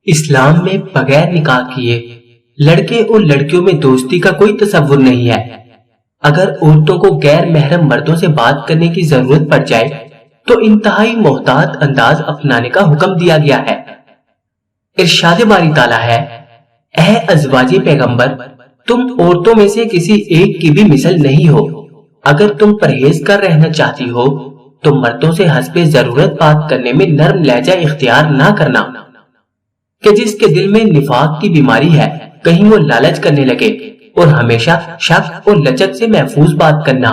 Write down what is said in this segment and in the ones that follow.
اسلام میں بغیر نکاح کیے لڑکے اور لڑکیوں میں دوستی کا کوئی تصور نہیں ہے۔ اگر عورتوں کو غیر محرم مردوں سے بات کرنے کی ضرورت پڑ جائے تو انتہائی محتاط انداز اپنانے کا حکم دیا گیا ہے۔ ارشاد باری تعالیٰ ہے، اے ازواج پیغمبر، تم عورتوں میں سے کسی ایک کی بھی مثل نہیں ہو۔ اگر تم پرہیز کر رہنا چاہتی ہو تو مردوں سے حسب ضرورت بات کرنے میں نرم لہجہ اختیار نہ کرنا، کہ جس کے دل میں نفاق کی بیماری ہے کہیں وہ لالچ کرنے لگے، اور ہمیشہ شک اور لچک سے محفوظ بات کرنا۔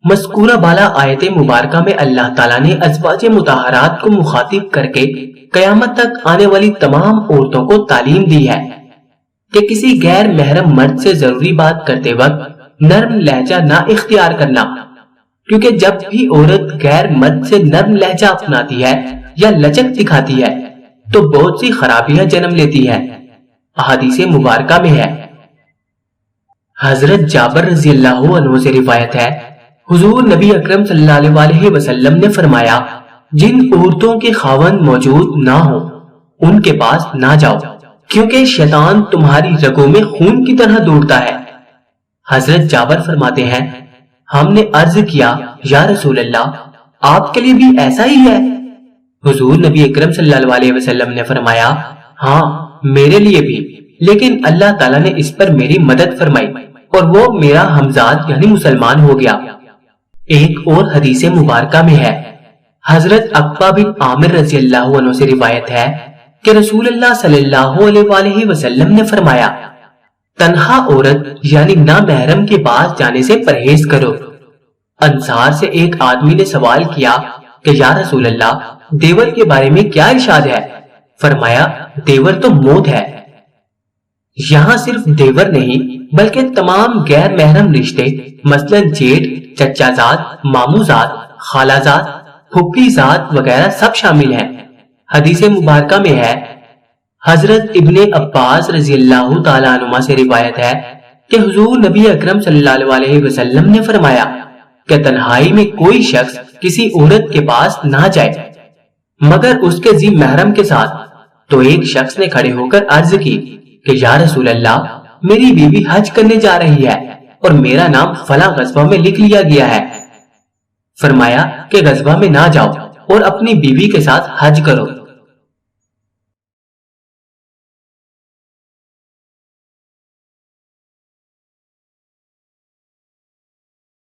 مذکورہ بالا آیت مبارکہ میں اللہ تعالیٰ نے ازواج مطہرات کو مخاطب کر کے قیامت تک آنے والی تمام عورتوں کو تعلیم دی ہے کہ کسی غیر محرم مرد سے ضروری بات کرتے وقت نرم لہجہ نہ اختیار کرنا، کیونکہ جب بھی عورت غیر مرد سے نرم لہجہ اپناتی ہے یا لچک دکھاتی ہے تو بہت سی خرابیاں جنم لیتی ہے۔ احادیث مبارکہ میں ہے، حضرت جابر رضی اللہ عنہ سے روایت ہے، حضور نبی اکرم صلی اللہ علیہ وسلم نے فرمایا، جن عورتوں کے خاوند موجود نہ ہو ان کے پاس نہ جاؤ، کیونکہ شیطان تمہاری رگوں میں خون کی طرح دوڑتا ہے۔ حضرت جابر فرماتے ہیں، ہم نے عرض کیا، یا رسول اللہ، آپ کے لیے بھی ایسا ہی ہے؟ حضور نبی اکرم صلی اللہ علیہ وسلم نے فرمایا، ہاں میرے لیے بھی، لیکن اللہ تعالیٰ نے اس پر میری مدد فرمائی اور وہ میرا ہمزاد یعنی مسلمان ہو گیا۔ ایک اور حدیث مبارکہ میں ہے، حضرت عقبہ بن عامر رضی اللہ عنہ سے روایت ہے کہ رسول اللہ صلی اللہ علیہ وسلم نے فرمایا، تنہا عورت یعنی نامحرم کے پاس جانے سے پرہیز کرو۔ انصار سے ایک آدمی نے سوال کیا کہ یا رسول اللہ، دیور کے بارے میں کیا ارشاد ہے؟ فرمایا، دیور تو موت ہے۔ یہاں صرف دیور نہیں بلکہ تمام غیر محرم رشتے مثلا جیٹ، چچا زاد، مامو زاد، خالہ زاد، پھپھی زاد وغیرہ سب شامل ہیں۔ حدیث مبارکہ میں ہے، حضرت ابن عباس رضی اللہ تعالیٰ عنہما سے روایت ہے کہ حضور نبی اکرم صلی اللہ علیہ وسلم نے فرمایا کہ تنہائی میں کوئی شخص کسی عورت کے پاس نہ جائے مگر اس کے ذی محرم کے ساتھ۔ تو ایک شخص نے کھڑے ہو کر عرض کی کہ یا رسول اللہ، میری بیوی حج کرنے جا رہی ہے اور میرا نام فلاں غزوہ میں لکھ لیا گیا ہے۔ فرمایا کہ غزوہ میں نہ جاؤ اور اپنی بیوی کے ساتھ حج کرو۔